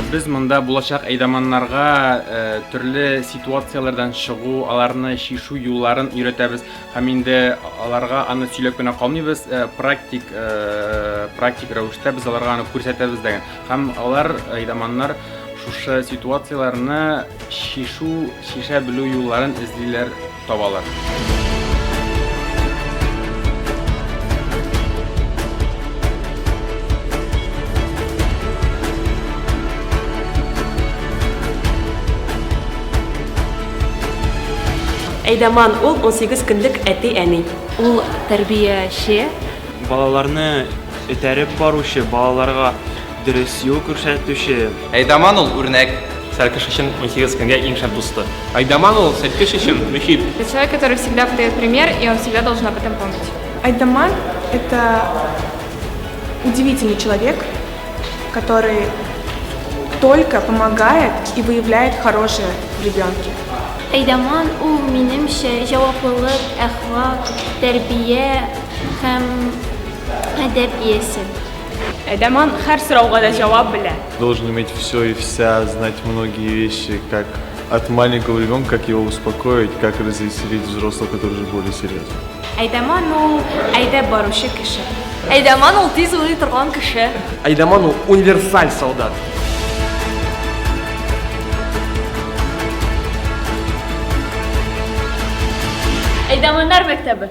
Без монда булачак әйдәманнарга төрле ситуациялардан чыгу, аларны шишу юлларын өйрәтәбез һәм инде аларга аны сөйләп кенә калмыйбыз, практик рәвештә без аларга аны күрсәтәбез дигән. Һәм алар әйдәманнар шушы ситуацияларны шиша белү юлларын эзлиләр, табалар. Әйдәман ул 18 көнлек әти-әни. Ул тәрбияче. Балаларны этәреп баручы, балаларга дөрес юл күрсәтүче. Әйдәман ул үрнәк. Сәркеш өчен 18 көнгә иң шәп дусты. Әйдәман ул сәткеш өчен мөхиб. Это человек, который всегда подает пример, и он всегда должен об этом помнить. Айдаман – это удивительный человек, который только помогает и выявляет хорошее в ребенке. Әйдәман ул минемчә җаваплылык, әхлак, тәрбия һәм әдәп иясе. Әйдәман һәр сорауга да җавап белә. Должен уметь все и вся, знать многие вещи, как от маленького ребенка, как его успокоить, как развеселить взрослого, который уже более серьезный. Әйдәман ул әйдәп баручы кеше. Әйдәман ул тиз уйлый торган кеше. Әйдәман ул универсаль солдат. Әйдәманнар мәктәбе.